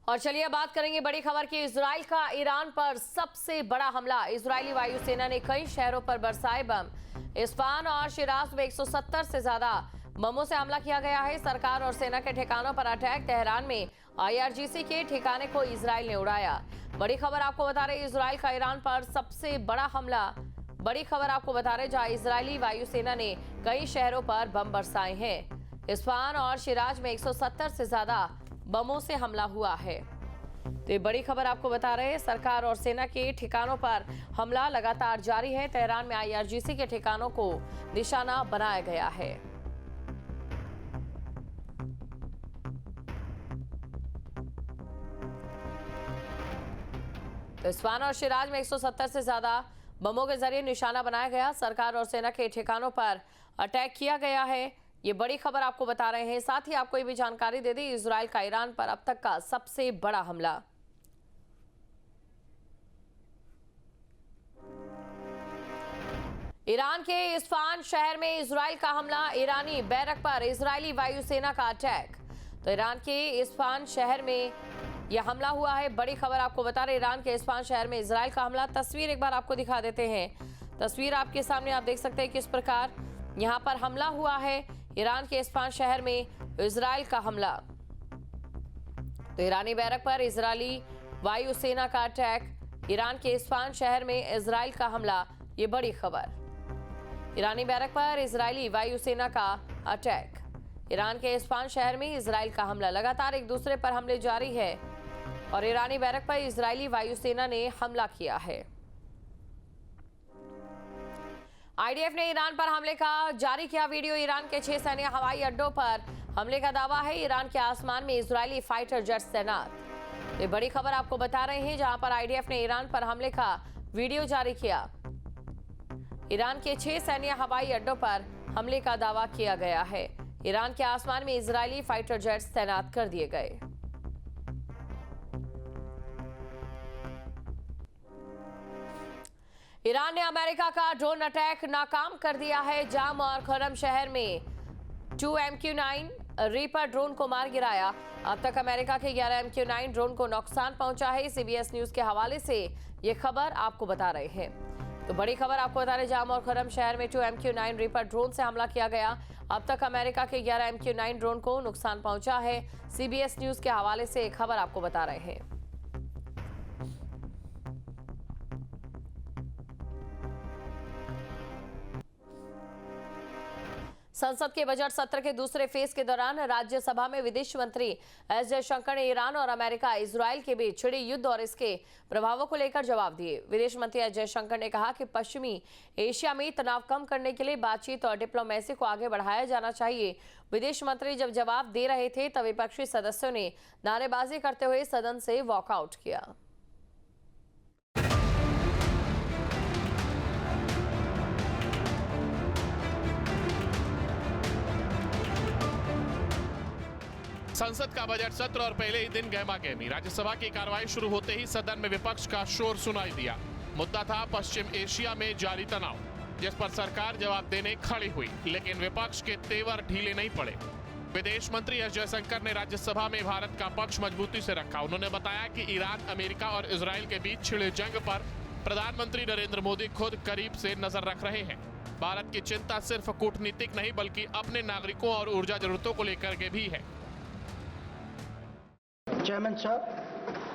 और चलिए बात करेंगे बड़ी खबर की। इजराइल का ईरान पर सबसे बड़ा हमला। इजरायली वायुसेना ने कई शहरों पर बरसाए बम। इस्फहान और शिराज में 170 से ज्यादा बमों से हमला किया गया है। सरकार और सेना के ठिकानों पर अटैक। तेहरान में IRGC के ठिकाने को इजराइल ने उड़ाया। बड़ी खबर आपको बता रहे, इजराइल का ईरान पर सबसे बड़ा हमला। बड़ी खबर आपको बता रहे, जहां इजरायली वायुसेना ने कई शहरों पर बम बरसाए हैं। इस्फहान और शिराज में 170 से ज्यादा बमों से हमला हुआ है। तो ये बड़ी खबर आपको बता रहे हैं, सरकार और सेना के ठिकानों पर हमला लगातार जारी है। तेहरान में IRGC के ठिकानों को निशाना बनाया गया है। तो इस्फहान और शिराज में 170 से ज्यादा बमों के जरिए निशाना बनाया गया। सरकार और सेना के ठिकानों पर अटैक किया गया है। ये बड़ी खबर आपको बता रहे हैं। साथ ही आपको ये भी जानकारी दे दी, इजराइल का ईरान पर अब तक का सबसे बड़ा हमला। ईरान के इस्फहान शहर में इजराइल का हमला। ईरानी बैरक पर इजरायली वायुसेना का अटैक। तो ईरान के इस्फहान शहर में यह हमला हुआ है। बड़ी खबर आपको बता रहे, ईरान के इस्फहान शहर में इजराइल का हमला। तस्वीर एक बार आपको दिखा देते हैं। तस्वीर आपके सामने आप देख सकते हैं किस प्रकार यहां पर हमला हुआ है। ईरान के इस्फहान शहर में इजराइल का हमला। तो ईरानी बैरक पर इजरायली वायुसेना का अटैक। ईरान के इस्फहान शहर में इजराइल का हमला। ये बड़ी खबर। ईरानी बैरक पर इजरायली वायुसेना का अटैक। ईरान के इस्फहान शहर में इजराइल का हमला। लगातार एक दूसरे पर हमले जारी है और ईरानी बैरक पर इजरायली वायुसेना ने हमला किया है। IDF ने ईरान पर हमले का जारी किया वीडियो। ईरान के 6 सैन्य हवाई अड्डों पर हमले का दावा है। ईरान के आसमान में इजरायली फाइटर जेट्स तैनात। ये बड़ी खबर आपको बता रहे हैं, जहां पर IDF ने ईरान पर हमले का वीडियो जारी किया। ईरान के 6 सैन्य हवाई अड्डों पर हमले का दावा किया गया है। ईरान के आसमान में इजरायली फाइटर जेट्स तैनात कर दिए गए। ईरान ने अमेरिका का ड्रोन अटैक नाकाम कर दिया है। जाम और खुर्रम शहर में 2 MQ-9 रीपर ड्रोन को मार गिराया। अब तक अमेरिका के 11 MQ-9 ड्रोन को नुकसान पहुंचा है। CBS न्यूज के हवाले से ये खबर आपको बता रहे हैं। तो बड़ी खबर आपको बता रहे, जाम और खुर्रम शहर में 2 MQ-9 रीपर ड्रोन से हमला किया गया। अब तक अमेरिका के 11 MQ-9 ड्रोन को नुकसान पहुंचा है। CBS न्यूज के हवाले से एक खबर आपको बता रहे हैं। संसद के बजट सत्र के दूसरे फेज के दौरान राज्यसभा में विदेश मंत्री S जयशंकर ने ईरान और अमेरिका इजराइल के बीच छिड़े युद्ध और इसके प्रभावों को लेकर जवाब दिए। विदेश मंत्री S जयशंकर ने कहा कि पश्चिमी एशिया में तनाव कम करने के लिए बातचीत और डिप्लोमेसी को आगे बढ़ाया जाना चाहिए। विदेश मंत्री जब जवाब दे रहे थे तब विपक्षी सदस्यों ने नारेबाजी करते हुए सदन से वॉकआउट किया। संसद का बजट सत्र और पहले ही दिन गहमा गहमी। राज्यसभा की कार्रवाई शुरू होते ही सदन में विपक्ष का शोर सुनाई दिया। मुद्दा था पश्चिम एशिया में जारी तनाव, जिस पर सरकार जवाब देने खड़ी हुई, लेकिन विपक्ष के तेवर ढीले नहीं पड़े। विदेश मंत्री S जयशंकर ने राज्यसभा में भारत का पक्ष मजबूती से रखा। उन्होंने बताया कि ईरान, अमेरिका और इजराइल के बीच छिड़े जंग पर प्रधानमंत्री नरेंद्र मोदी खुद करीब से नजर रख रहे हैं। भारत की चिंता सिर्फ कूटनीतिक नहीं बल्कि अपने नागरिकों और ऊर्जा जरूरतों को लेकर के भी है। Chairman sir,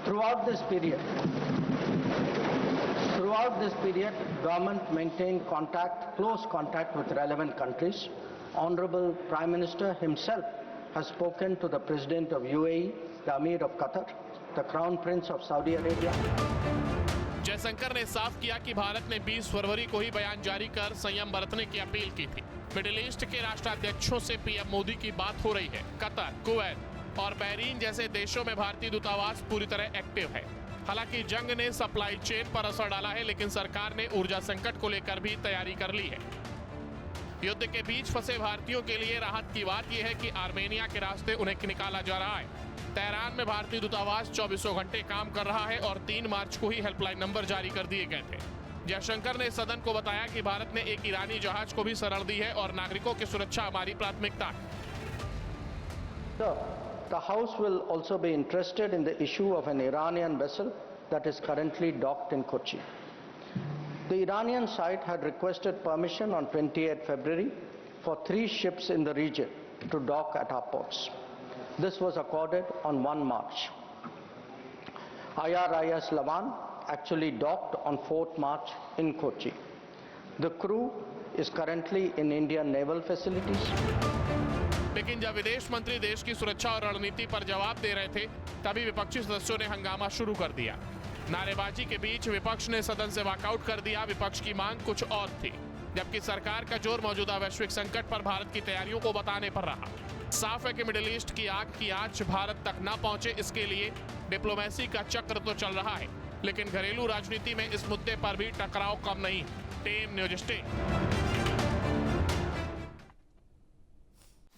throughout this period, government maintained close contact with relevant countries. Honorable Prime Minister himself has spoken to the President of UAE, the Amir of Qatar, the Crown Prince of Saudi Arabia. Jaishankar ने साफ किया कि भारत ने 20 फरवरी को ही बयान जारी कर संयम बरतने की अपील की थी। मिडिल ईस्ट के राष्ट्राध्यक्षों से PM मोदी की बात हो रही है। कतर, कुवैत और बहरीन जैसे देशों में भारतीय दूतावास पूरी तरह एक्टिव है। हालांकि जंग ने सप्लाई चेन पर असर डाला है, लेकिन सरकार ने ऊर्जा संकट को लेकर भी तैयारी कर ली है। युद्ध के बीच फंसे भारतीयों के लिए राहत की बात यह है कि आर्मेनिया के रास्ते उन्हें निकाला जा रहा है। तेहरान में भारतीय दूतावास 24 घंटे काम कर रहा है और 3 मार्च को ही हेल्पलाइन नंबर जारी कर दिए गए थे। जयशंकर ने सदन को बताया कि भारत ने एक ईरानी जहाज को भी शरण दी है और नागरिकों की सुरक्षा हमारी प्राथमिकता है। The House will also be interested in the issue of an Iranian vessel that is currently docked in Kochi. The Iranian side had requested permission on 28 February for 3 ships in the region to dock at our ports. This was accorded on 1 March. IRIS Lavan actually docked on 4th March in Kochi. The crew is currently in Indian naval facilities. लेकिन जब विदेश मंत्री देश की सुरक्षा और रणनीति पर जवाब दे रहे थे, तभी विपक्षी सदस्यों ने हंगामा शुरू कर दिया। नारेबाजी के बीच विपक्ष ने सदन से वॉकआउट कर दिया। विपक्ष की मांग कुछ और थी, जबकि सरकार का जोर मौजूदा वैश्विक संकट पर भारत की तैयारियों को बताने पर रहा। साफ है कि मिडिल ईस्ट की आग की आंच भारत तक न पहुंचे, इसके लिए डिप्लोमेसी का चक्र तो चल रहा है, लेकिन घरेलू राजनीति में इस मुद्दे पर भी टकराव कम नहीं। Team news state.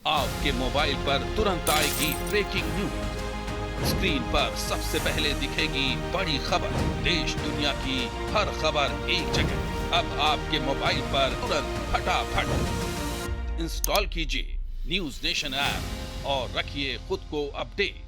आपके मोबाइल पर तुरंत आएगी ब्रेकिंग न्यूज। स्क्रीन पर सबसे पहले दिखेगी बड़ी खबर। देश दुनिया की हर खबर एक जगह। अब आपके मोबाइल पर तुरंत फटाफट इंस्टॉल कीजिए न्यूज नेशन ऐप और रखिए खुद को अपडेट।